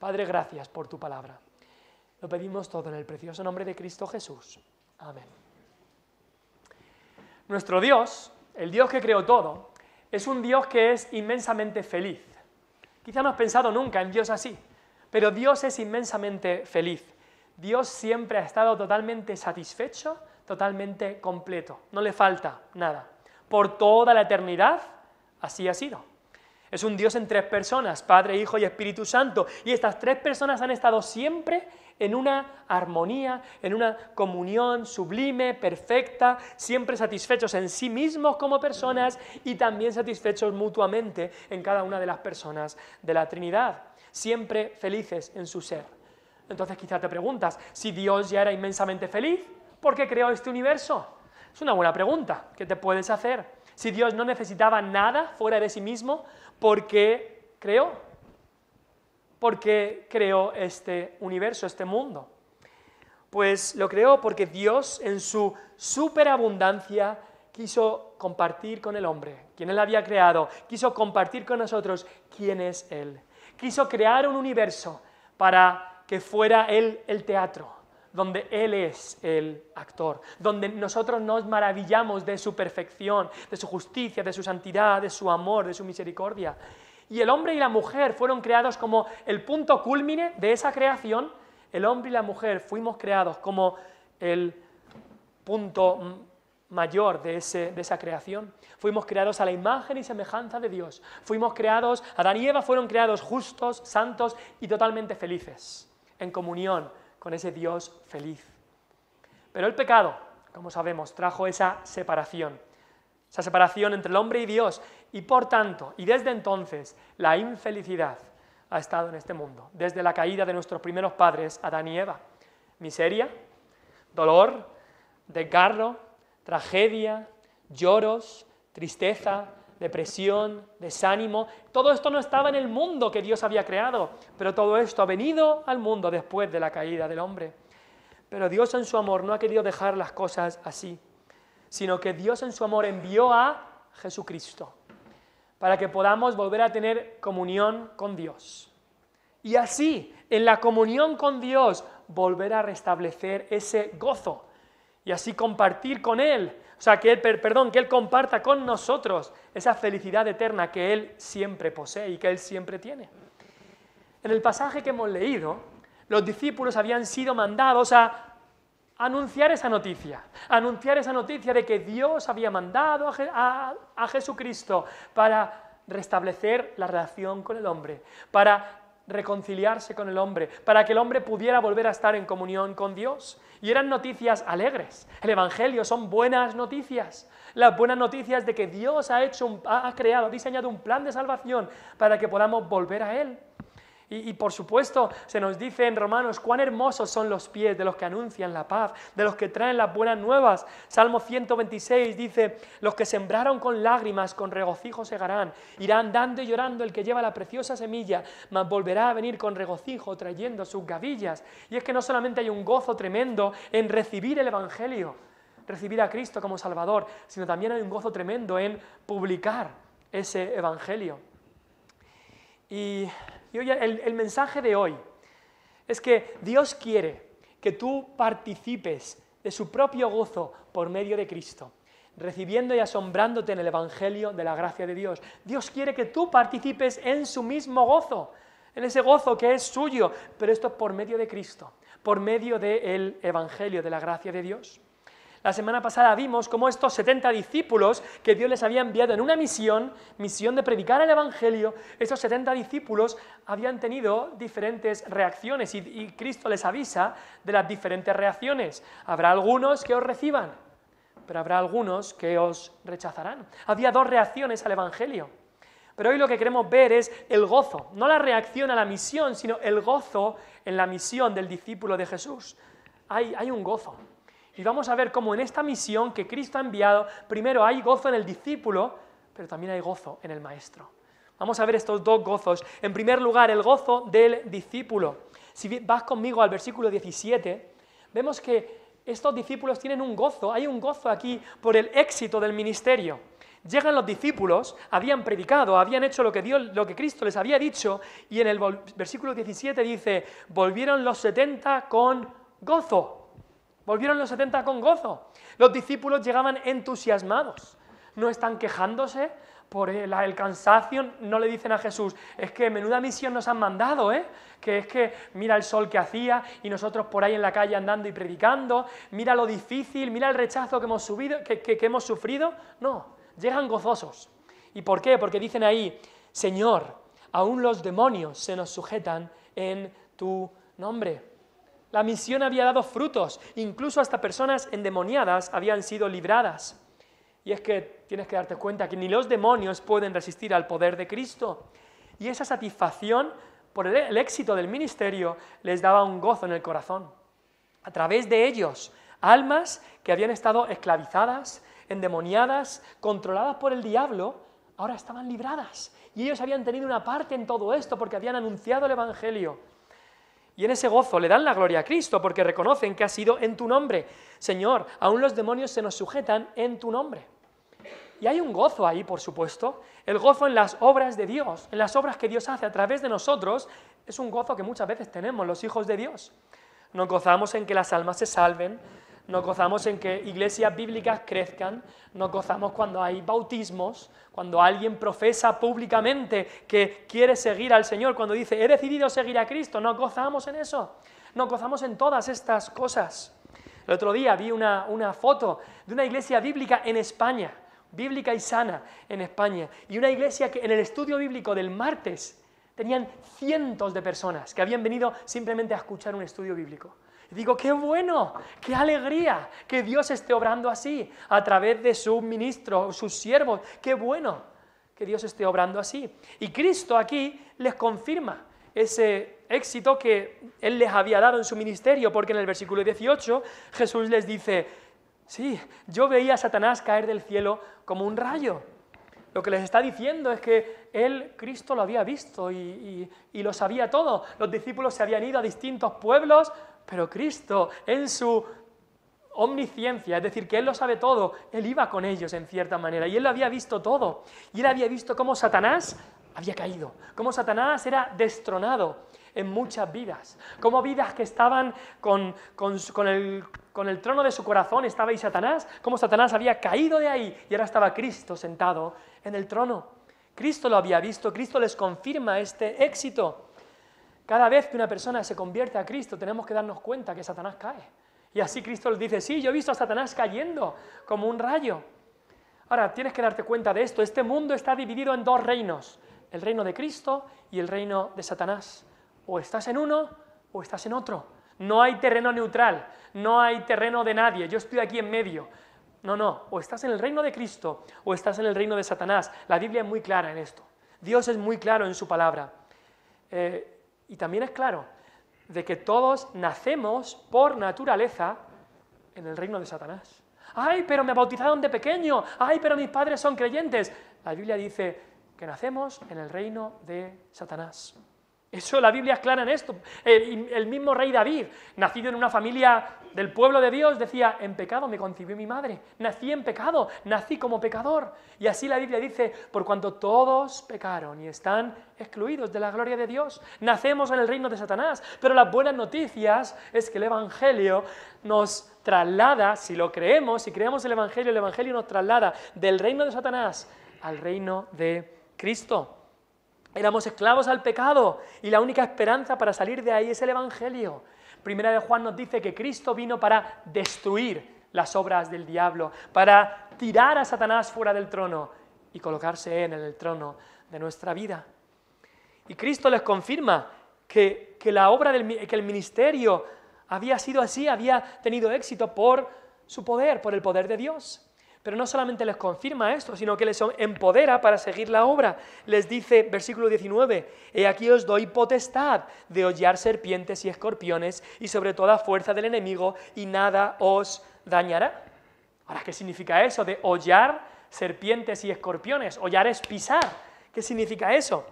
Padre, gracias por tu palabra. Lo pedimos todo en el precioso nombre de Cristo Jesús. Amén. Nuestro Dios, el Dios que creó todo, es un Dios que es inmensamente feliz. Quizá no has pensado nunca en Dios así, pero Dios es inmensamente feliz. Dios siempre ha estado totalmente satisfecho, totalmente completo. No le falta nada. Por toda la eternidad, así ha sido. Es un Dios en tres personas, Padre, Hijo y Espíritu Santo. Y estas tres personas han estado siempre en una armonía, en una comunión sublime, perfecta, siempre satisfechos en sí mismos como personas y también satisfechos mutuamente en cada una de las personas de la Trinidad. Siempre felices en su ser. Entonces quizá te preguntas, si Dios ya era inmensamente feliz, ¿por qué creó este universo? Es una buena pregunta que te puedes hacer. Si Dios no necesitaba nada fuera de sí mismo, ¿por qué creó? ¿Por qué creó este universo, este mundo? Pues lo creó porque Dios, en su superabundancia, quiso compartir con el hombre, quien Él había creado, quiso compartir con nosotros quién es Él. Quiso crear un universo para que fuera Él el teatro, donde Él es el actor, donde nosotros nos maravillamos de su perfección, de su justicia, de su santidad, de su amor, de su misericordia. Y el hombre y la mujer fueron creados como el punto cúlmine de esa creación. El hombre y la mujer fuimos creados como el punto mayor de esa creación. Fuimos creados a la imagen y semejanza de Dios. Fuimos creados, Adán y Eva fueron creados justos, santos y totalmente felices, en comunión con ese Dios feliz. Pero el pecado, como sabemos, trajo esa separación entre el hombre y Dios, y por tanto, y desde entonces, la infelicidad ha estado en este mundo, desde la caída de nuestros primeros padres, Adán y Eva. Miseria, dolor, desgarro, tragedia, lloros, tristeza, depresión, desánimo. Todo esto no estaba en el mundo que Dios había creado, pero todo esto ha venido al mundo después de la caída del hombre. Pero Dios en su amor no ha querido dejar las cosas así, sino que Dios en su amor envió a Jesucristo para que podamos volver a tener comunión con Dios. Y así, en la comunión con Dios, volver a restablecer ese gozo y así compartir con Él. O sea, que Él comparta con nosotros esa felicidad eterna que Él siempre posee y que Él siempre tiene. En el pasaje que hemos leído, los discípulos habían sido mandados a anunciar esa noticia de que Dios había mandado a Jesucristo para restablecer la relación con el hombre, para reconciliarse con el hombre, para que el hombre pudiera volver a estar en comunión con Dios. Y eran noticias alegres. El Evangelio son buenas noticias. Las buenas noticias de que Dios ha diseñado un plan de salvación para que podamos volver a Él. Y por supuesto se nos dice en Romanos cuán hermosos son los pies de los que anuncian la paz, de los que traen las buenas nuevas. Salmo 126 dice, los que sembraron con lágrimas, con regocijo segarán. Irá andando y llorando el que lleva la preciosa semilla, mas volverá a venir con regocijo trayendo sus gavillas. Y es que no solamente hay un gozo tremendo en recibir el Evangelio, recibir a Cristo como Salvador, sino también hay un gozo tremendo en publicar ese Evangelio. Y hoy el mensaje de hoy es que Dios quiere que tú participes de su propio gozo por medio de Cristo, recibiendo y asombrándote en el Evangelio de la gracia de Dios. Dios quiere que tú participes en su mismo gozo, en ese gozo que es suyo, pero esto es por medio de Cristo, por medio del Evangelio de la gracia de Dios. La semana pasada vimos cómo estos 70 discípulos que Dios les había enviado en una misión de predicar el Evangelio, estos 70 discípulos habían tenido diferentes reacciones y Cristo les avisa de las diferentes reacciones. Habrá algunos que os reciban, pero habrá algunos que os rechazarán. Había dos reacciones al Evangelio. Pero hoy lo que queremos ver es el gozo, no la reacción a la misión, sino el gozo en la misión del discípulo de Jesús. Hay un gozo. Y vamos a ver cómo en esta misión que Cristo ha enviado, primero hay gozo en el discípulo, pero también hay gozo en el maestro. Vamos a ver estos dos gozos. En primer lugar, el gozo del discípulo. Si vas conmigo al versículo 17, vemos que estos discípulos tienen un gozo, hay un gozo aquí por el éxito del ministerio. Llegan los discípulos, habían predicado, habían hecho lo que Cristo les había dicho, y en el versículo 17 dice, volvieron los 70 con gozo. Volvieron los 70 con gozo. Los discípulos llegaban entusiasmados. No están quejándose por el cansancio, no le dicen a Jesús, es que menuda misión nos han mandado, que es que mira el sol que hacía y nosotros por ahí en la calle andando y predicando, mira lo difícil, mira el rechazo que hemos sufrido. No, llegan gozosos. ¿Y por qué? Porque dicen ahí, Señor, aún los demonios se nos sujetan en tu nombre. La misión había dado frutos, incluso hasta personas endemoniadas habían sido libradas. Y es que tienes que darte cuenta que ni los demonios pueden resistir al poder de Cristo. Y esa satisfacción por el éxito del ministerio les daba un gozo en el corazón. A través de ellos, almas que habían estado esclavizadas, endemoniadas, controladas por el diablo, ahora estaban libradas. Y ellos habían tenido una parte en todo esto porque habían anunciado el Evangelio. Y en ese gozo le dan la gloria a Cristo porque reconocen que ha sido en tu nombre. Señor, aún los demonios se nos sujetan en tu nombre. Y hay un gozo ahí, por supuesto. El gozo en las obras de Dios, en las obras que Dios hace a través de nosotros, es un gozo que muchas veces tenemos los hijos de Dios. Nos gozamos en que las almas se salven, nos gozamos en que iglesias bíblicas crezcan, nos gozamos cuando hay bautismos, cuando alguien profesa públicamente que quiere seguir al Señor, cuando dice, he decidido seguir a Cristo, nos gozamos en eso, nos gozamos en todas estas cosas. El otro día vi una foto de una iglesia bíblica en España, bíblica y sana en España, y una iglesia que en el estudio bíblico del martes tenían cientos de personas que habían venido simplemente a escuchar un estudio bíblico. Y digo, qué bueno, qué alegría que Dios esté obrando así, a través de sus ministros, sus siervos, qué bueno que Dios esté obrando así. Y Cristo aquí les confirma ese éxito que Él les había dado en su ministerio, porque en el versículo 18 Jesús les dice, sí, yo veía a Satanás caer del cielo como un rayo. Lo que les está diciendo es que Él, Cristo, lo había visto y lo sabía todo. Los discípulos se habían ido a distintos pueblos, pero Cristo, en su omnisciencia, es decir, que Él lo sabe todo, Él iba con ellos en cierta manera, y Él lo había visto todo. Y Él había visto cómo Satanás había caído, cómo Satanás era destronado en muchas vidas, cómo vidas que estaban con el trono de su corazón estaba ahí Satanás, cómo Satanás había caído de ahí y ahora estaba Cristo sentado en el trono. Cristo lo había visto, Cristo les confirma este éxito. Cada vez que una persona se convierte a Cristo tenemos que darnos cuenta que Satanás cae. Y así Cristo les dice, sí, yo he visto a Satanás cayendo como un rayo. Ahora, tienes que darte cuenta de esto, este mundo está dividido en dos reinos, el reino de Cristo y el reino de Satanás. O estás en uno o estás en otro. No hay terreno neutral, no hay terreno de nadie, yo estoy aquí en medio. No, o estás en el reino de Cristo o estás en el reino de Satanás. La Biblia es muy clara en esto. Dios es muy claro en su palabra. Y también es claro de que todos nacemos por naturaleza en el reino de Satanás. ¡Ay, pero me bautizaron de pequeño! ¡Ay, pero mis padres son creyentes! La Biblia dice que nacemos en el reino de Satanás. Eso, la Biblia es clara en esto. El mismo rey David, nacido en una familia del pueblo de Dios, decía, en pecado me concibió mi madre, nací en pecado, nací como pecador. Y así la Biblia dice, por cuanto todos pecaron y están excluidos de la gloria de Dios, nacemos en el reino de Satanás. Pero las buenas noticias es que el Evangelio nos traslada, si lo creemos, si creemos el Evangelio nos traslada del reino de Satanás al reino de Cristo. Éramos esclavos al pecado y la única esperanza para salir de ahí es el Evangelio. Primera de Juan nos dice que Cristo vino para destruir las obras del diablo, para tirar a Satanás fuera del trono y colocarse en el trono de nuestra vida. Y Cristo les confirma que la obra que el ministerio había sido así, había tenido éxito por su poder, por el poder de Dios. Pero no solamente les confirma esto, sino que les empodera para seguir la obra. Les dice, versículo 19, he aquí os doy potestad de hollar serpientes y escorpiones y sobre toda fuerza del enemigo y nada os dañará. Ahora, ¿qué significa eso de hollar serpientes y escorpiones? Hollar es pisar. ¿Qué significa eso?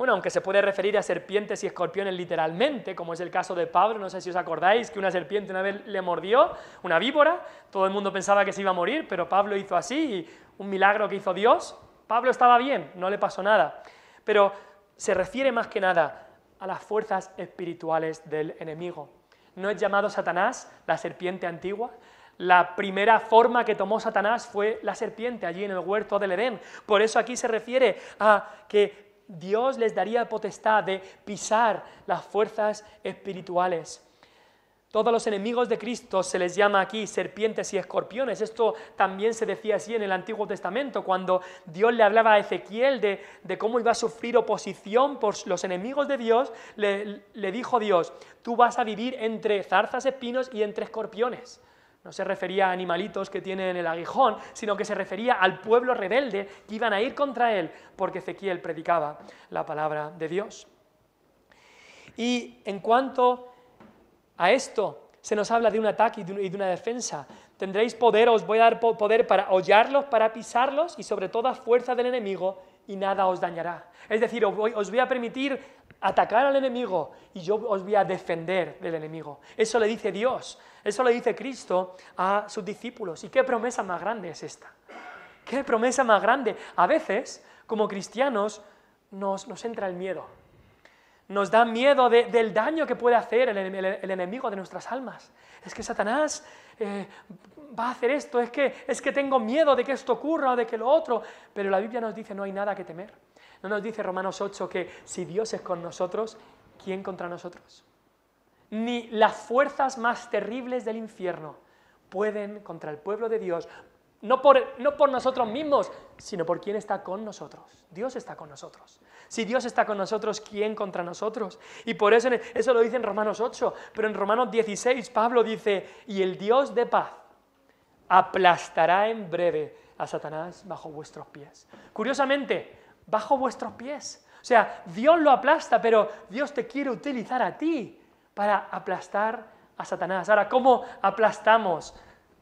Bueno, aunque se puede referir a serpientes y escorpiones literalmente, como es el caso de Pablo, no sé si os acordáis que una serpiente una vez le mordió, una víbora, todo el mundo pensaba que se iba a morir, pero Pablo hizo así, y un milagro que hizo Dios. Pablo estaba bien, no le pasó nada, pero se refiere más que nada a las fuerzas espirituales del enemigo. ¿No es llamado Satanás la serpiente antigua? La primera forma que tomó Satanás fue la serpiente allí en el huerto del Edén. Por eso aquí se refiere a que Dios les daría potestad de pisar las fuerzas espirituales. Todos los enemigos de Cristo se les llama aquí serpientes y escorpiones. Esto también se decía así en el Antiguo Testamento, cuando Dios le hablaba a Ezequiel de cómo iba a sufrir oposición por los enemigos de Dios, le dijo Dios: tú vas a vivir entre zarzas, espinos y entre escorpiones. No se refería a animalitos que tienen el aguijón, sino que se refería al pueblo rebelde que iban a ir contra él, porque Ezequiel predicaba la palabra de Dios. Y en cuanto a esto, se nos habla de un ataque y de una defensa. Tendréis poder, os voy a dar poder para hollarlos, para pisarlos, y sobre toda fuerza del enemigo, y nada os dañará. Es decir, os voy a permitir atacar al enemigo, y yo os voy a defender del enemigo. Eso le dice Dios, eso le dice Cristo a sus discípulos. ¿Y qué promesa más grande es esta? ¿Qué promesa más grande? A veces, como cristianos, nos entra el miedo. Nos da miedo del daño que puede hacer el enemigo de nuestras almas. Es que Satanás va a hacer esto, es que tengo miedo de que esto ocurra o de que lo otro. Pero la Biblia nos dice: no hay nada que temer. No nos dice Romanos 8 que si Dios es con nosotros, ¿quién contra nosotros? Ni las fuerzas más terribles del infierno pueden contra el pueblo de Dios, no por nosotros mismos, sino por quien está con nosotros. Dios está con nosotros. Si Dios está con nosotros, ¿quién contra nosotros? Y por eso lo dice en Romanos 8, pero en Romanos 16 Pablo dice: y el Dios de paz aplastará en breve a Satanás bajo vuestros pies. Curiosamente, bajo vuestros pies. O sea, Dios lo aplasta, pero Dios te quiere utilizar a ti para aplastar a Satanás. Ahora, ¿cómo aplastamos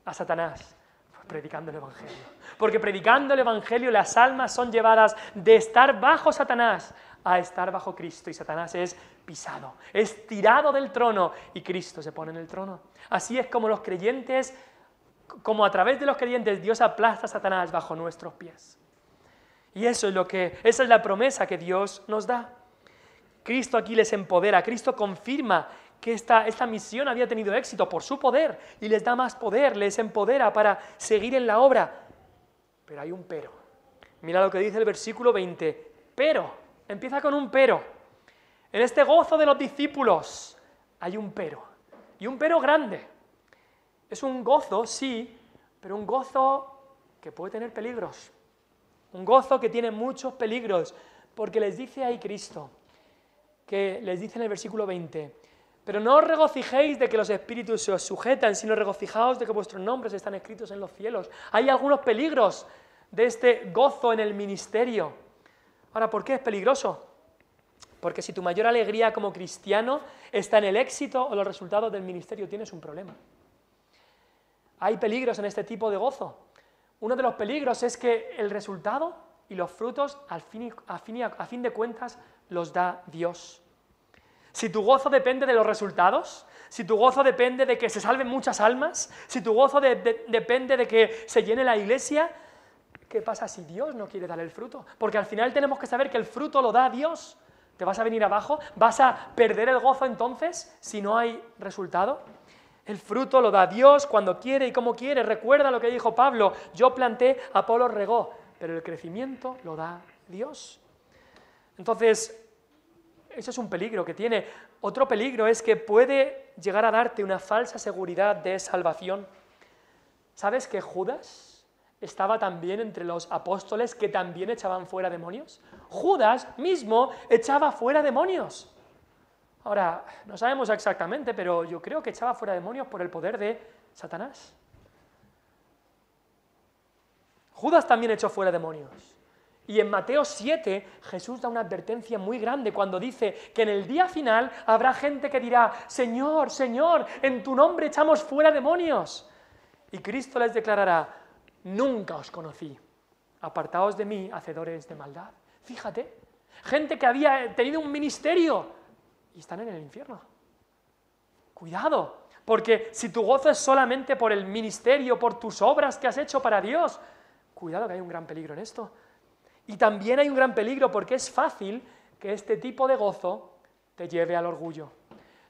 a Satanás? Pues predicando el Evangelio. Porque predicando el Evangelio las almas son llevadas de estar bajo Satanás a estar bajo Cristo, y Satanás es pisado, es tirado del trono y Cristo se pone en el trono. Así es como los creyentes, como a través de los creyentes Dios aplasta a Satanás bajo nuestros pies. Y esa es la promesa que Dios nos da. Cristo aquí les empodera, Cristo confirma que esta misión había tenido éxito por su poder, y les da más poder, les empodera para seguir en la obra. Pero hay un pero. Mira lo que dice el versículo 20. Pero, empieza con un pero. En este gozo de los discípulos hay un pero, y un pero grande. Es un gozo, sí, pero un gozo que puede tener peligros. Un gozo que tiene muchos peligros, porque les dice ahí Cristo, que les dice en el versículo 20, pero no os regocijéis de que los espíritus se os sujetan, sino regocijaos de que vuestros nombres están escritos en los cielos. Hay algunos peligros de este gozo en el ministerio. Ahora, ¿por qué es peligroso? Porque si tu mayor alegría como cristiano está en el éxito o los resultados del ministerio, tienes un problema. Hay peligros en este tipo de gozo. Uno de los peligros es que el resultado y los frutos, a fin de cuentas, los da Dios. Si tu gozo depende de los resultados, si tu gozo depende de que se salven muchas almas, si tu gozo depende de que se llene la iglesia, ¿qué pasa si Dios no quiere dar el fruto? Porque al final tenemos que saber que el fruto lo da Dios. ¿Te vas a venir abajo? ¿Vas a perder el gozo entonces si no hay resultado? El fruto lo da Dios cuando quiere y como quiere. Recuerda lo que dijo Pablo: yo planté, Apolo regó, pero el crecimiento lo da Dios. Entonces, ese es un peligro que tiene. Otro peligro es que puede llegar a darte una falsa seguridad de salvación. ¿Sabes que Judas estaba también entre los apóstoles que también echaban fuera demonios? Judas mismo echaba fuera demonios. Ahora, no sabemos exactamente, pero yo creo que echaba fuera demonios por el poder de Satanás. Judas también echó fuera demonios. Y en Mateo 7, Jesús da una advertencia muy grande cuando dice que en el día final habrá gente que dirá: Señor, Señor, en tu nombre echamos fuera demonios. Y Cristo les declarará: nunca os conocí, apartaos de mí, hacedores de maldad. Fíjate, gente que había tenido un ministerio y están en el infierno. Cuidado, porque si tu gozo es solamente por el ministerio, por tus obras que has hecho para Dios, cuidado que hay un gran peligro en esto. Y también hay un gran peligro porque es fácil que este tipo de gozo te lleve al orgullo.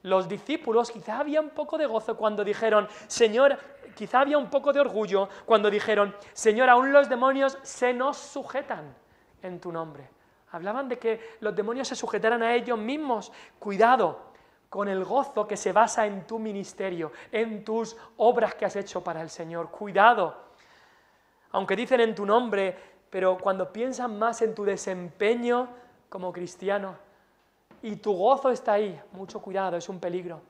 Los discípulos quizá había un poco de gozo cuando dijeron, Señor, quizá había un poco de orgullo cuando dijeron, Señor, aún los demonios se nos sujetan en tu nombre. Hablaban de que los demonios se sujetaran a ellos mismos. Cuidado con el gozo que se basa en tu ministerio, en tus obras que has hecho para el Señor. Cuidado. Aunque dicen en tu nombre, pero cuando piensan más en tu desempeño como cristiano y tu gozo está ahí, mucho cuidado, es un peligro.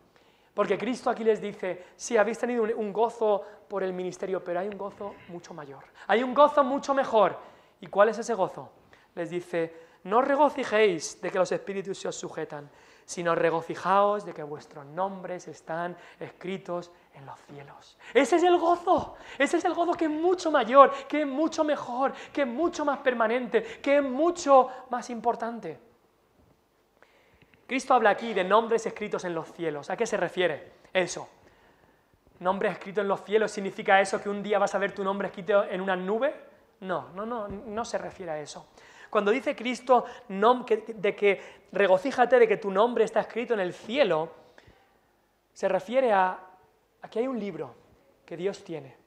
Porque Cristo aquí les dice, sí, habéis tenido un gozo por el ministerio, pero hay un gozo mucho mayor. Hay un gozo mucho mejor. ¿Y cuál es ese gozo? Les dice, no os regocijéis de que los espíritus se os sujetan, sino regocijaos de que vuestros nombres están escritos en los cielos. Ese es el gozo que es mucho mayor, que es mucho mejor, que es mucho más permanente, que es mucho más importante. Cristo habla aquí de nombres escritos en los cielos. ¿A qué se refiere eso? ¿Nombres escritos en los cielos significa eso que un día vas a ver tu nombre escrito en una nube? No se refiere a eso. Cuando dice Cristo de que regocíjate de que tu nombre está escrito en el cielo, se refiere a que hay un libro que Dios tiene.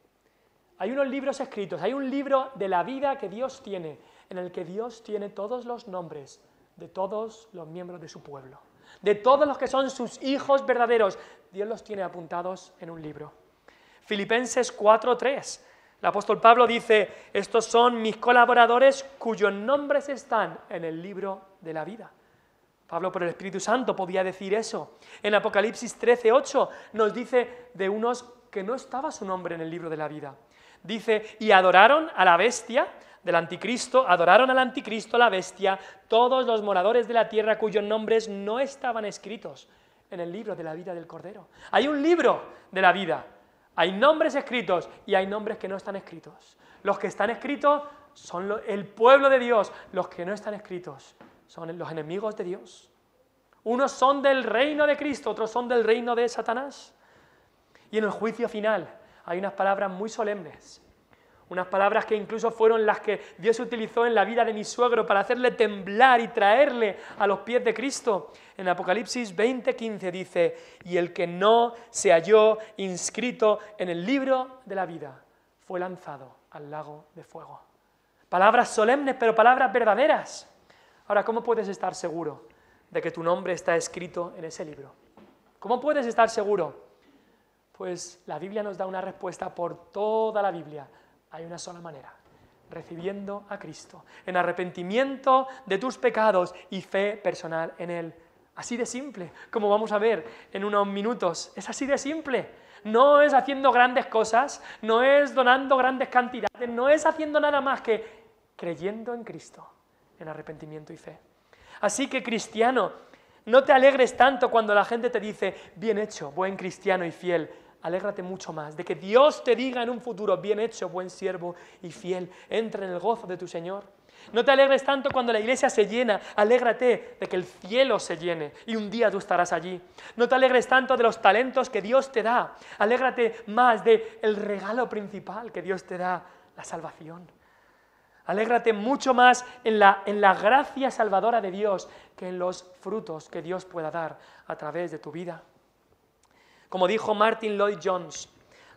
Hay unos libros escritos, hay un libro de la vida que Dios tiene, en el que Dios tiene todos los nombres de todos los miembros de su pueblo, de todos los que son sus hijos verdaderos. Dios los tiene apuntados en un libro. Filipenses 4:3. El apóstol Pablo dice, estos son mis colaboradores cuyos nombres están en el libro de la vida. Pablo por el Espíritu Santo podía decir eso. En Apocalipsis 13:8 nos dice de unos que no estaba su nombre en el libro de la vida. Dice, y adoraron a la bestia del anticristo, adoraron al anticristo, la bestia, todos los moradores de la tierra cuyos nombres no estaban escritos en el libro de la vida del Cordero. Hay un libro de la vida. Hay nombres escritos y hay nombres que no están escritos. Los que están escritos son el pueblo de Dios. Los que no están escritos son los enemigos de Dios. Unos son del reino de Cristo, otros son del reino de Satanás. Y en el juicio final hay unas palabras muy solemnes. Unas palabras que incluso fueron las que Dios utilizó en la vida de mi suegro para hacerle temblar y traerle a los pies de Cristo. En Apocalipsis 20:15 dice, y el que no se halló inscrito en el libro de la vida fue lanzado al lago de fuego. Palabras solemnes, pero palabras verdaderas. Ahora, ¿cómo puedes estar seguro de que tu nombre está escrito en ese libro? ¿Cómo puedes estar seguro? Pues la Biblia nos da una respuesta por toda la Biblia. Hay una sola manera, recibiendo a Cristo, en arrepentimiento de tus pecados y fe personal en Él. Así de simple, como vamos a ver en unos minutos, es así de simple. No es haciendo grandes cosas, no es donando grandes cantidades, no es haciendo nada más que creyendo en Cristo, en arrepentimiento y fe. Así que, cristiano, no te alegres tanto cuando la gente te dice, bien hecho, buen cristiano y fiel. Alégrate mucho más de que Dios te diga en un futuro, bien hecho, buen siervo y fiel, entra en el gozo de tu Señor. No te alegres tanto cuando la iglesia se llena, alégrate de que el cielo se llene y un día tú estarás allí. No te alegres tanto de los talentos que Dios te da, alégrate más del regalo principal que Dios te da, la salvación. Alégrate mucho más en la gracia salvadora de Dios que en los frutos que Dios pueda dar a través de tu vida. Como dijo Martin Lloyd-Jones,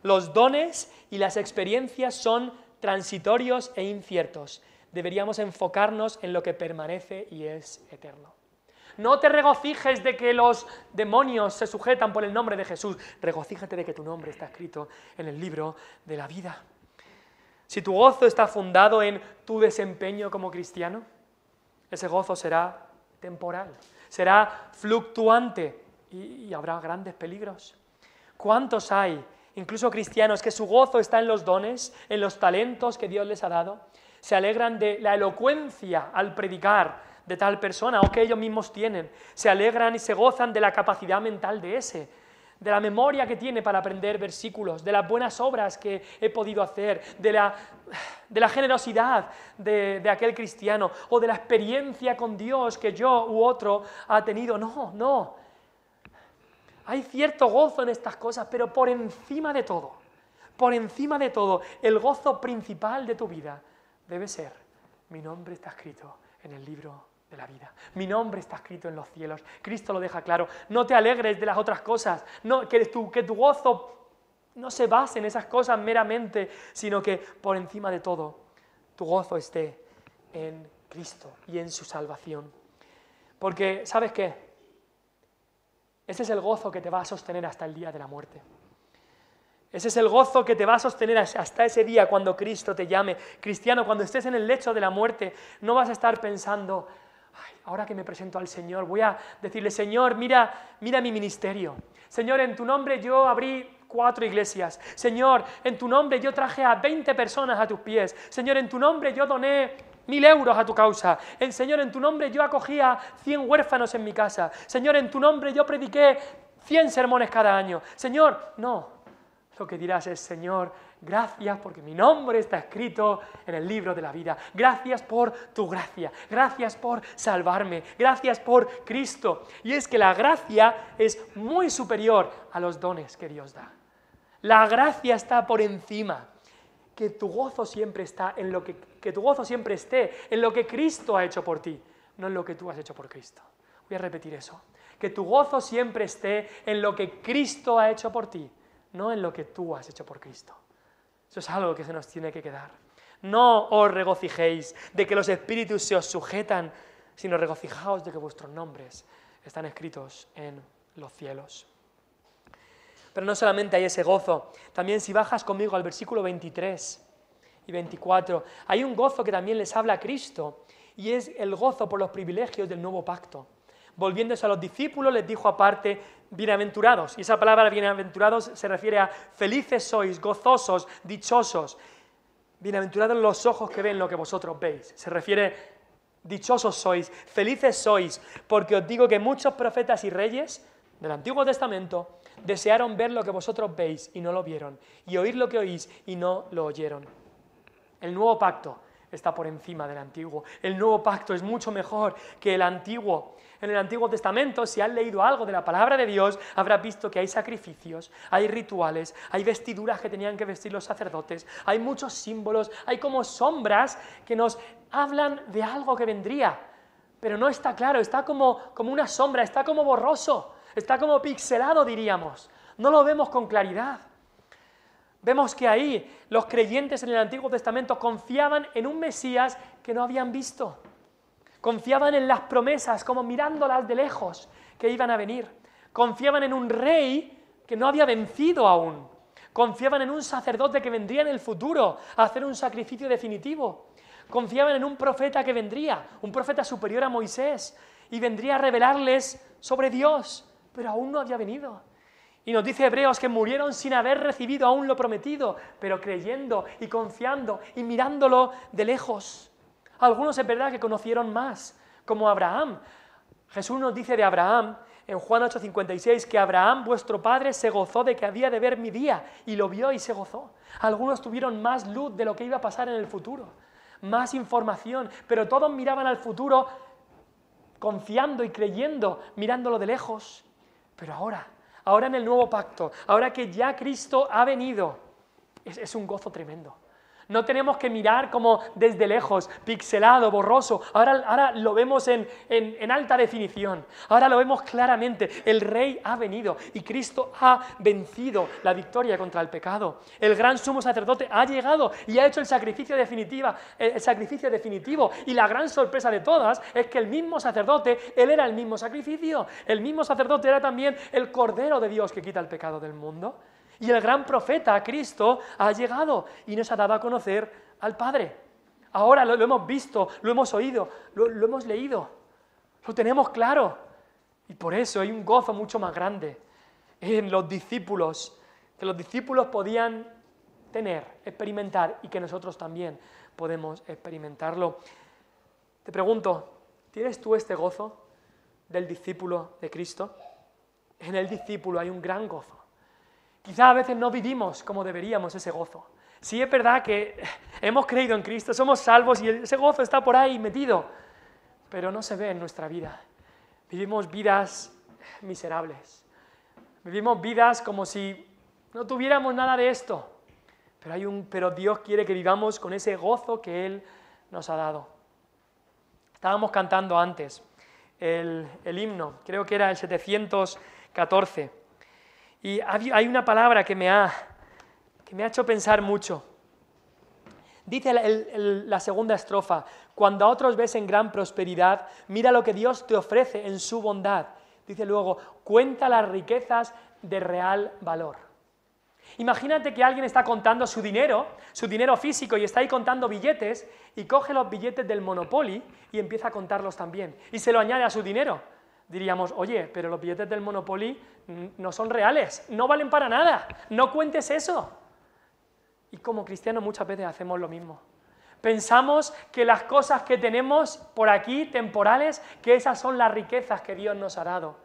los dones y las experiencias son transitorios e inciertos. Deberíamos enfocarnos en lo que permanece y es eterno. No te regocijes de que los demonios se sujetan por el nombre de Jesús. Regocíjate de que tu nombre está escrito en el libro de la vida. Si tu gozo está fundado en tu desempeño como cristiano, ese gozo será temporal, será fluctuante y habrá grandes peligros. ¿Cuántos hay, incluso cristianos, que su gozo está en los dones, en los talentos que Dios les ha dado? Se alegran de la elocuencia al predicar de tal persona o que ellos mismos tienen. Se alegran y se gozan de la capacidad mental de ese. de la memoria que tiene para aprender versículos, de las buenas obras que he podido hacer, de la generosidad de aquel cristiano o de la experiencia con Dios que yo u otro ha tenido. No, no. Hay cierto gozo en estas cosas, pero por encima de todo, el gozo principal de tu vida debe ser: mi nombre está escrito en el libro de la vida. Mi nombre está escrito en los cielos. Cristo lo deja claro. No te alegres de las otras cosas. No, que tu gozo no se base en esas cosas meramente, sino que por encima de todo, tu gozo esté en Cristo y en su salvación. Porque, ¿sabes qué? Ese es el gozo que te va a sostener hasta el día de la muerte. Ese es el gozo que te va a sostener hasta ese día cuando Cristo te llame. Cristiano, cuando estés en el lecho de la muerte, no vas a estar pensando: ay, ahora que me presento al Señor, voy a decirle: Señor, mira mi ministerio. Señor, en tu nombre yo abrí 4 iglesias. Señor, en tu nombre yo traje a 20 personas a tus pies. Señor, en tu nombre yo doné 1000 euros a tu causa. Señor, en tu nombre yo acogía 100 huérfanos en mi casa. Señor, en tu nombre yo prediqué 100 sermones cada año. Señor, no. Lo que dirás es: Señor, gracias porque mi nombre está escrito en el libro de la vida. Gracias por tu gracia. Gracias por salvarme. Gracias por Cristo. Y es que la gracia es muy superior a los dones que Dios da. La gracia está por encima. Que tu gozo siempre está en que tu gozo siempre esté en lo que Cristo ha hecho por ti, no en lo que tú has hecho por Cristo. Voy a repetir eso. Que tu gozo siempre esté en lo que Cristo ha hecho por ti, no en lo que tú has hecho por Cristo. Eso es algo que se nos tiene que quedar. No os regocijéis de que los espíritus se os sujetan, sino regocijaos de que vuestros nombres están escritos en los cielos. Pero no solamente hay ese gozo, también si bajas conmigo al versículo 23 y 24, hay un gozo que también les habla a Cristo, y es el gozo por los privilegios del nuevo pacto. Volviéndose a los discípulos, les dijo aparte: bienaventurados. Y esa palabra bienaventurados se refiere a felices sois, gozosos, dichosos. Bienaventurados los ojos que ven lo que vosotros veis. Se refiere: dichosos sois, felices sois, porque os digo que muchos profetas y reyes del Antiguo Testamento desearon ver lo que vosotros veis y no lo vieron, y oír lo que oís y no lo oyeron. El nuevo pacto está por encima del antiguo. El nuevo pacto es mucho mejor que el antiguo. En el Antiguo Testamento, si has leído algo de la palabra de Dios, habrás visto que hay sacrificios, hay rituales, hay vestiduras que tenían que vestir los sacerdotes, hay muchos símbolos, hay como sombras que nos hablan de algo que vendría, pero no está claro, está como una sombra, está como borroso, está como pixelado, diríamos. No lo vemos con claridad. Vemos que ahí los creyentes en el Antiguo Testamento confiaban en un Mesías que no habían visto. Confiaban en las promesas, como mirándolas de lejos, que iban a venir. Confiaban en un rey que no había vencido aún. Confiaban en un sacerdote que vendría en el futuro a hacer un sacrificio definitivo. Confiaban en un profeta que vendría, un profeta superior a Moisés, y vendría a revelarles sobre Dios, pero aún no había venido. Y nos dice Hebreos que murieron sin haber recibido aún lo prometido, pero creyendo y confiando y mirándolo de lejos. Algunos es verdad que conocieron más, como Abraham. Jesús nos dice de Abraham, en Juan 8:56, que Abraham, vuestro padre, se gozó de que había de ver mi día, y lo vio y se gozó. Algunos tuvieron más luz de lo que iba a pasar en el futuro, más información, pero todos miraban al futuro confiando y creyendo, mirándolo de lejos. Pero ahora en el nuevo pacto, ahora que ya Cristo ha venido, es un gozo tremendo. No tenemos que mirar como desde lejos, pixelado, borroso. Ahora lo vemos en alta definición. Ahora lo vemos claramente. El Rey ha venido y Cristo ha vencido la victoria contra el pecado. El gran sumo sacerdote ha llegado y ha hecho el sacrificio definitivo. Y la gran sorpresa de todas es que el mismo sacerdote, él era el mismo sacrificio. El mismo sacerdote era también el Cordero de Dios que quita el pecado del mundo. Y el gran profeta, Cristo, ha llegado y nos ha dado a conocer al Padre. Ahora lo hemos visto, lo hemos oído, lo hemos leído, lo tenemos claro. Y por eso hay un gozo mucho más grande en los discípulos, que los discípulos podían experimentar y que nosotros también podemos experimentarlo. Te pregunto, ¿tienes tú este gozo del discípulo de Cristo? En el discípulo hay un gran gozo. Quizá a veces no vivimos como deberíamos ese gozo. Sí es verdad que hemos creído en Cristo, somos salvos y ese gozo está por ahí metido, pero no se ve en nuestra vida. Vivimos vidas miserables. Vivimos vidas como si no tuviéramos nada de esto. Pero Dios quiere que vivamos con ese gozo que Él nos ha dado. Estábamos cantando antes el himno, creo que era el 714. Y hay una palabra que me ha hecho pensar mucho. Dice la segunda estrofa: cuando a otros ves en gran prosperidad, mira lo que Dios te ofrece en su bondad. Dice luego: cuenta las riquezas de real valor. Imagínate que alguien está contando su dinero físico, y está ahí contando billetes, y coge los billetes del Monopoly y empieza a contarlos también, y se lo añade a su dinero. Diríamos: oye, pero los billetes del Monopoly no son reales, no valen para nada, no cuentes eso. Y como cristianos muchas veces hacemos lo mismo. Pensamos que las cosas que tenemos por aquí, temporales, que esas son las riquezas que Dios nos ha dado.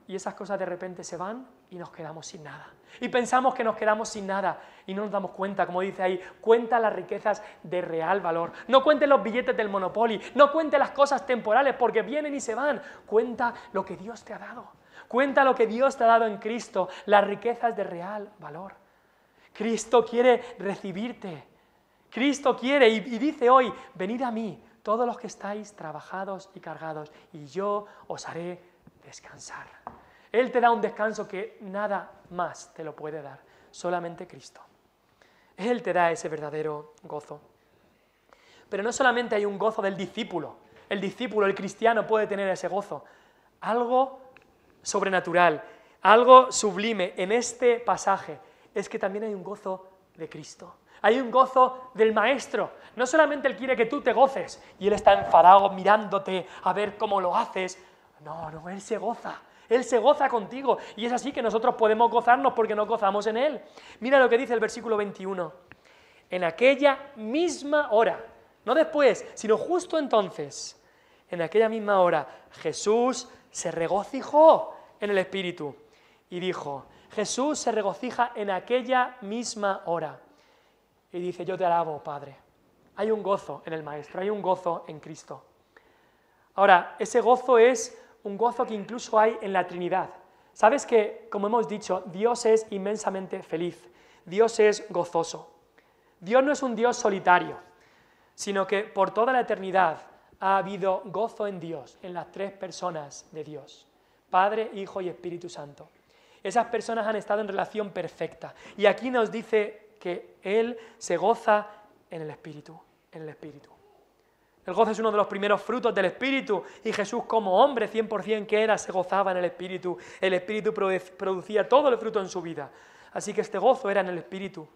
Y esas cosas de repente se van y nos quedamos sin nada. Y pensamos que nos quedamos sin nada y no nos damos cuenta, como dice ahí: cuenta las riquezas de real valor. No cuentes los billetes del Monopoly, no cuentes las cosas temporales porque vienen y se van. Cuenta lo que Dios te ha dado. Cuenta lo que Dios te ha dado en Cristo, las riquezas de real valor. Cristo quiere recibirte. Cristo quiere y dice hoy: venid a mí, todos los que estáis trabajados y cargados, y yo os haré descansar. Él te da un descanso que nada más te lo puede dar, solamente Cristo. Él te da ese verdadero gozo. Pero no solamente hay un gozo del discípulo, el cristiano puede tener ese gozo. Algo sobrenatural, algo sublime en este pasaje es que también hay un gozo de Cristo. Hay un gozo del Maestro. No solamente Él quiere que tú te goces y Él está enfadado mirándote a ver cómo lo haces. No, Él se goza. Él se goza contigo, y es así que nosotros podemos gozarnos porque nos gozamos en Él. Mira lo que dice el versículo 21. En aquella misma hora, no después, sino justo entonces, en aquella misma hora, Jesús se regocijó en el Espíritu y dijo: Jesús se regocija en aquella misma hora. Y dice: yo te alabo, Padre. Hay un gozo en el Maestro, hay un gozo en Cristo. Ahora, ese gozo es un gozo que incluso hay en la Trinidad. Sabes que, como hemos dicho, Dios es inmensamente feliz, Dios es gozoso. Dios no es un Dios solitario, sino que por toda la eternidad ha habido gozo en Dios, en las tres personas de Dios: Padre, Hijo y Espíritu Santo. Esas personas han estado en relación perfecta, y aquí nos dice que Él se goza en el Espíritu, El gozo es uno de los primeros frutos del Espíritu, y Jesús, como hombre 100% que era, se gozaba en el Espíritu. El Espíritu producía todo el fruto en su vida. Así que este gozo era en el Espíritu.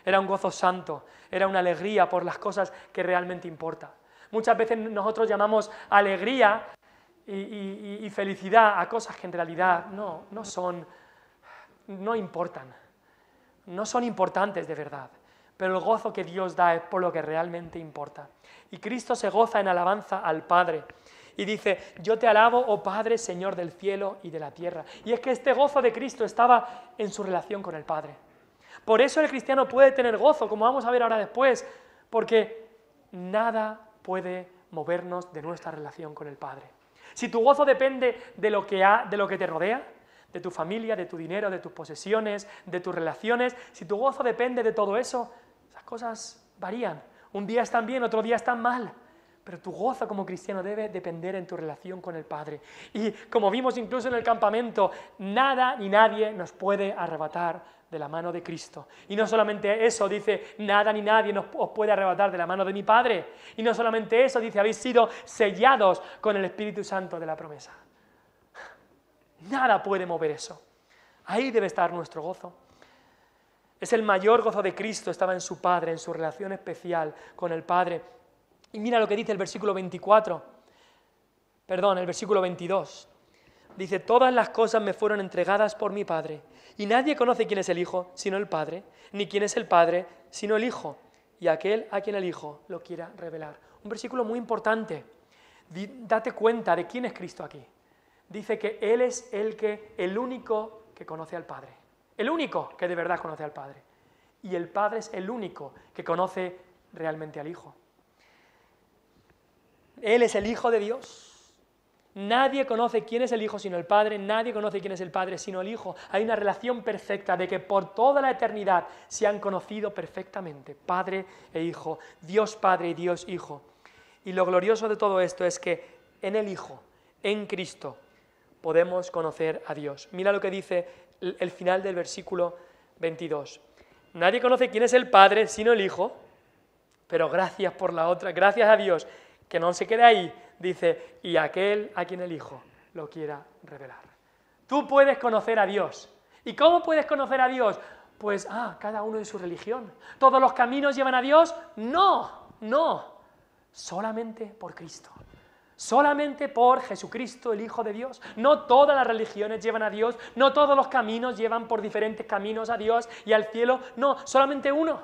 Era un gozo santo, era una alegría por las cosas que realmente importan. Muchas veces nosotros llamamos alegría y felicidad a cosas que en realidad no importan, no son importantes de verdad. Pero el gozo que Dios da es por lo que realmente importa. Y Cristo se goza en alabanza al Padre. Y dice: yo te alabo, oh Padre, Señor del cielo y de la tierra. Y es que este gozo de Cristo estaba en su relación con el Padre. Por eso el cristiano puede tener gozo, como vamos a ver ahora después, porque nada puede movernos de nuestra relación con el Padre. Si tu gozo depende de lo que te rodea, de tu familia, de tu dinero, de tus posesiones, de tus relaciones, si tu gozo depende de todo eso, esas cosas varían. Un día están bien, otro día están mal. Pero tu gozo como cristiano debe depender en tu relación con el Padre. Y como vimos incluso en el campamento, nada ni nadie nos puede arrebatar de la mano de Cristo. Y no solamente eso, dice: nada ni nadie os puede arrebatar de la mano de mi Padre. Y no solamente eso, dice: habéis sido sellados con el Espíritu Santo de la promesa. Nada puede mover eso. Ahí debe estar nuestro gozo. Es el mayor gozo de Cristo, estaba en su Padre, en su relación especial con el Padre. Y mira lo que dice el versículo 22. Dice: todas las cosas me fueron entregadas por mi Padre, y nadie conoce quién es el Hijo sino el Padre, ni quién es el Padre sino el Hijo, y aquel a quien el Hijo lo quiera revelar. Un versículo muy importante. Date cuenta de quién es Cristo aquí. dice que Él es el único que conoce al Padre. El único que de verdad conoce al Padre. Y el Padre es el único que conoce realmente al Hijo. Él es el Hijo de Dios. Nadie conoce quién es el Hijo sino el Padre, nadie conoce quién es el Padre sino el Hijo. Hay una relación perfecta de que por toda la eternidad se han conocido perfectamente, Padre e Hijo, Dios Padre y Dios Hijo. Y lo glorioso de todo esto es que en el Hijo, en Cristo, podemos conocer a Dios. Mira lo que dice el final del versículo 22. Nadie conoce quién es el Padre sino el Hijo, pero gracias por la otra, gracias a Dios, que no se quede ahí. Dice, y aquel a quien el Hijo lo quiera revelar. Tú puedes conocer a Dios. ¿Y cómo puedes conocer a Dios? Pues, cada uno en su religión. ¿Todos los caminos llevan a Dios? No. Solamente por Cristo. Solamente por Jesucristo, el Hijo de Dios. No todas las religiones llevan a Dios, no todos los caminos llevan por diferentes caminos a Dios y al cielo. No, solamente uno.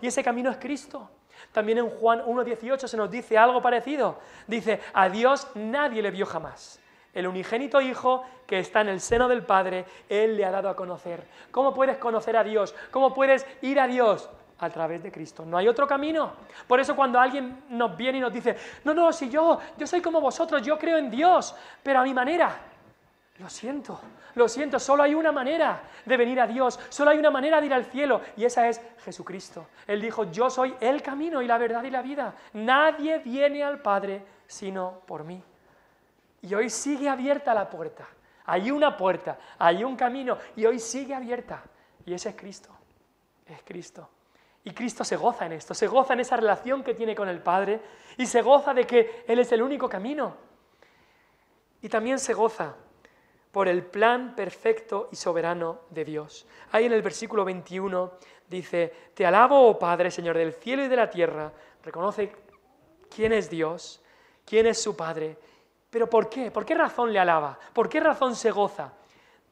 Y ese camino es Cristo. También en Juan 1:18 se nos dice algo parecido. Dice, a Dios nadie le vio jamás. El unigénito Hijo que está en el seno del Padre, Él le ha dado a conocer. ¿Cómo puedes conocer a Dios? ¿Cómo puedes ir a Dios? A través de Cristo. No hay otro camino. Por eso cuando alguien nos viene y nos dice, no, si yo soy como vosotros, yo creo en Dios, pero a mi manera. Lo siento, solo hay una manera de venir a Dios, solo hay una manera de ir al cielo, y esa es Jesucristo. Él dijo, yo soy el camino y la verdad y la vida. Nadie viene al Padre sino por mí. Y hoy sigue abierta la puerta. Hay una puerta, hay un camino, y hoy sigue abierta. Y ese es Cristo. Es Cristo. Y Cristo se goza en esto, se goza en esa relación que tiene con el Padre, y se goza de que Él es el único camino. Y también se goza por el plan perfecto y soberano de Dios. Ahí en el versículo 21 dice, te alabo, oh Padre, Señor del cielo y de la tierra. Reconoce quién es Dios, quién es su Padre. ¿Pero por qué? ¿Por qué razón le alaba? ¿Por qué razón se goza?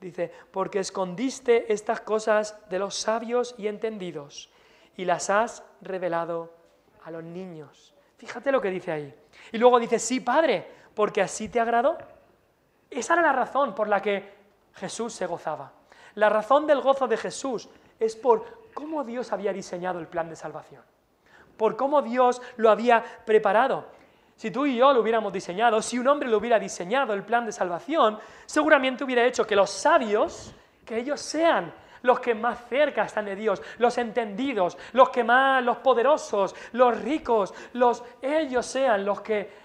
Dice, porque escondiste estas cosas de los sabios y entendidos y las has revelado a los niños. Fíjate lo que dice ahí. Y luego dice, sí, Padre, porque así te agradó. Esa era la razón por la que Jesús se gozaba. La razón del gozo de Jesús es por cómo Dios había diseñado el plan de salvación, por cómo Dios lo había preparado. Si tú y yo lo hubiéramos diseñado, si un hombre lo hubiera diseñado el plan de salvación, seguramente hubiera hecho que los sabios, que ellos sean los que más cerca están de Dios, los entendidos, los poderosos, los ricos, ellos sean los que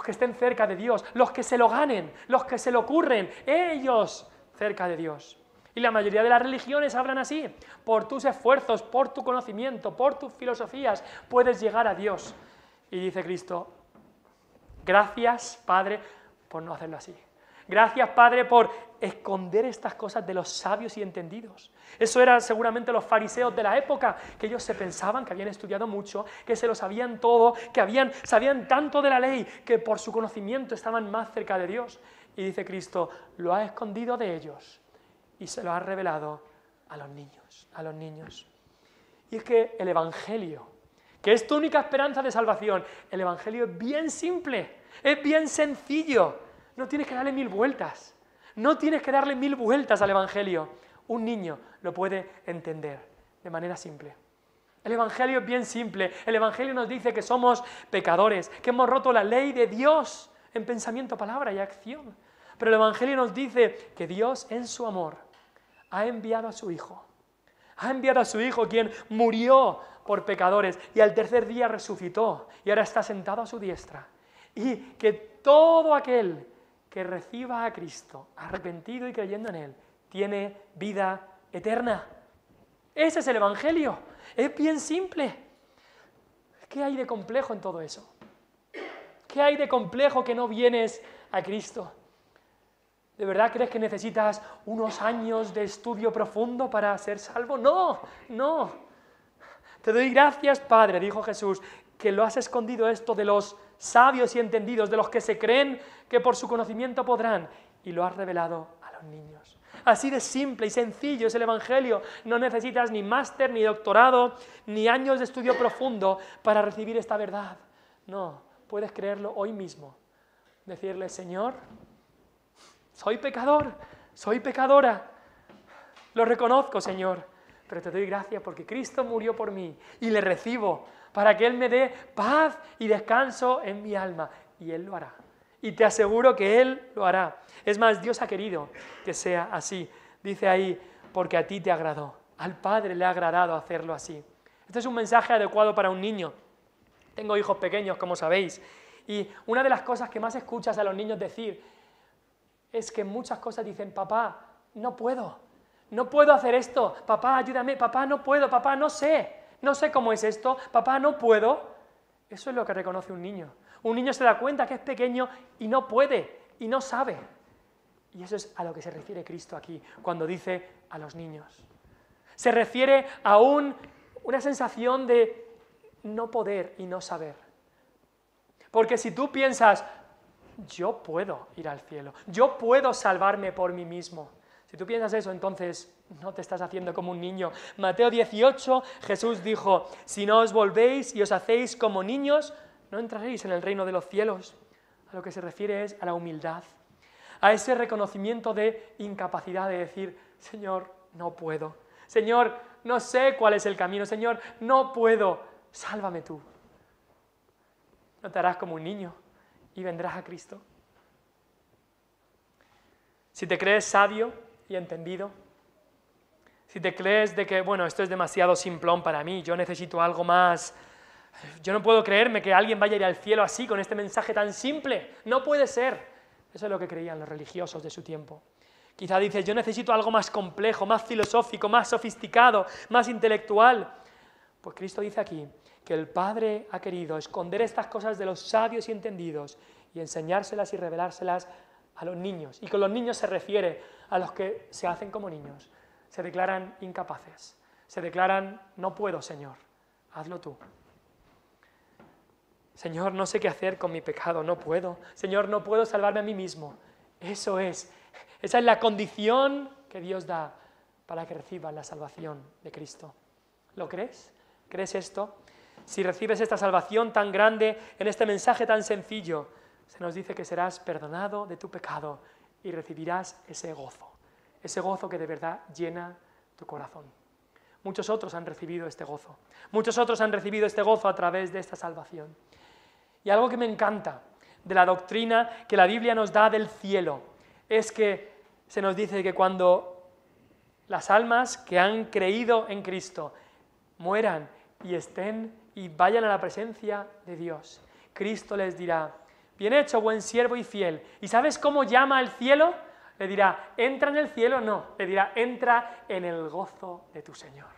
estén cerca de Dios, los que se lo ganen, los que se lo ocurren, ellos cerca de Dios. Y la mayoría de las religiones hablan así. Por tus esfuerzos, por tu conocimiento, por tus filosofías, puedes llegar a Dios. Y dice Cristo, gracias, Padre, por no hacerlo así. Gracias, Padre, por esconder estas cosas de los sabios y entendidos. Eso eran seguramente los fariseos de la época, que ellos se pensaban que habían estudiado mucho, que se lo sabían todo, que sabían tanto de la ley, que por su conocimiento estaban más cerca de Dios. Y dice Cristo, lo ha escondido de ellos y se lo ha revelado a los niños. Y es que el Evangelio, que es tu única esperanza de salvación, el Evangelio es bien simple, es bien sencillo. No tienes que darle 1000 vueltas. No tienes que darle 1000 vueltas al Evangelio. Un niño lo puede entender de manera simple. El Evangelio es bien simple. El Evangelio nos dice que somos pecadores, que hemos roto la ley de Dios en pensamiento, palabra y acción. Pero el Evangelio nos dice que Dios en su amor ha enviado a su Hijo. Ha enviado a su Hijo, quien murió por pecadores y al tercer día resucitó y ahora está sentado a su diestra. Y que todo aquel que reciba a Cristo, arrepentido y creyendo en Él, tiene vida eterna. Ese es el Evangelio. Es bien simple. ¿Qué hay de complejo en todo eso? ¿Qué hay de complejo que no vienes a Cristo? ¿De verdad crees que necesitas unos años de estudio profundo para ser salvo? No. Te doy gracias, Padre, dijo Jesús, que lo has escondido esto de los sabios y entendidos, de los que se creen que por su conocimiento podrán, y lo has revelado a los niños. Así de simple y sencillo es el Evangelio. No necesitas ni máster, ni doctorado, ni años de estudio profundo para recibir esta verdad. No, puedes creerlo hoy mismo. Decirle, Señor, soy pecador, soy pecadora. Lo reconozco, Señor, pero te doy gracias porque Cristo murió por mí y le recibo para que Él me dé paz y descanso en mi alma. Y Él lo hará. Y te aseguro que Él lo hará. Es más, Dios ha querido que sea así. Dice ahí, porque a ti te agradó. Al Padre le ha agradado hacerlo así. Este es un mensaje adecuado para un niño. Tengo hijos pequeños, como sabéis, y una de las cosas que más escuchas a los niños decir es que muchas cosas dicen, papá, no puedo hacer esto, papá, ayúdame, papá, no puedo, papá, no sé cómo es esto, papá, no puedo. Eso es lo que reconoce un niño. Un niño se da cuenta que es pequeño y no puede, y no sabe. Y eso es a lo que se refiere Cristo aquí, cuando dice a los niños. Se refiere a una sensación de no poder y no saber. Porque si tú piensas, yo puedo ir al cielo, yo puedo salvarme por mí mismo. Si tú piensas eso, entonces no te estás haciendo como un niño. Mateo 18, Jesús dijo, si no os volvéis y os hacéis como niños, no entraréis en el reino de los cielos. A lo que se refiere es a la humildad, a ese reconocimiento de incapacidad de decir, Señor, no puedo. Señor, no sé cuál es el camino. Señor, no puedo. Sálvame tú. No te harás como un niño y vendrás a Cristo. Si te crees sabio y entendido, si te crees de que, bueno, esto es demasiado simplón para mí, yo necesito algo más, yo no puedo creerme que alguien vaya a ir al cielo así, con este mensaje tan simple, no puede ser. Eso es lo que creían los religiosos de su tiempo. Quizá dices, yo necesito algo más complejo, más filosófico, más sofisticado, más intelectual. Pues Cristo dice aquí que el Padre ha querido esconder estas cosas de los sabios y entendidos y enseñárselas y revelárselas a los niños. Y con los niños se refiere a los que se hacen como niños, se declaran incapaces, se declaran, no puedo, Señor, hazlo tú. Señor, no sé qué hacer con mi pecado, no puedo. Señor, no puedo salvarme a mí mismo. Esa es la condición que Dios da para que reciban la salvación de Cristo. ¿Lo crees? ¿Crees esto? Si recibes esta salvación tan grande, en este mensaje tan sencillo, se nos dice que serás perdonado de tu pecado y recibirás ese gozo que de verdad llena tu corazón. Muchos otros han recibido este gozo. Muchos otros han recibido este gozo a través de esta salvación. Y algo que me encanta de la doctrina que la Biblia nos da del cielo es que se nos dice que cuando las almas que han creído en Cristo mueran y estén y vayan a la presencia de Dios, Cristo les dirá, bien hecho, buen siervo y fiel. ¿Y sabes cómo llama al cielo? Le dirá, ¿entra en el cielo? No, le dirá, entra en el gozo de tu Señor.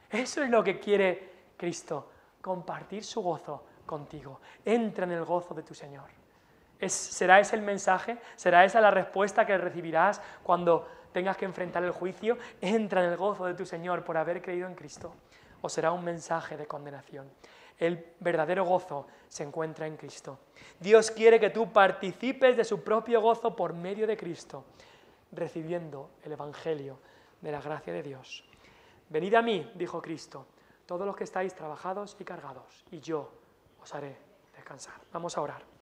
Eso es lo que quiere Cristo, compartir su gozo contigo. Entra en el gozo de tu Señor. ¿Será ese el mensaje? ¿Será esa la respuesta que recibirás cuando tengas que enfrentar el juicio? Entra en el gozo de tu Señor por haber creído en Cristo. ¿O será un mensaje de condenación? El verdadero gozo se encuentra en Cristo. Dios quiere que tú participes de su propio gozo por medio de Cristo, recibiendo el Evangelio de la gracia de Dios. Venid a mí, dijo Cristo, todos los que estáis trabajados y cargados, y yo os haré descansar. Vamos a orar.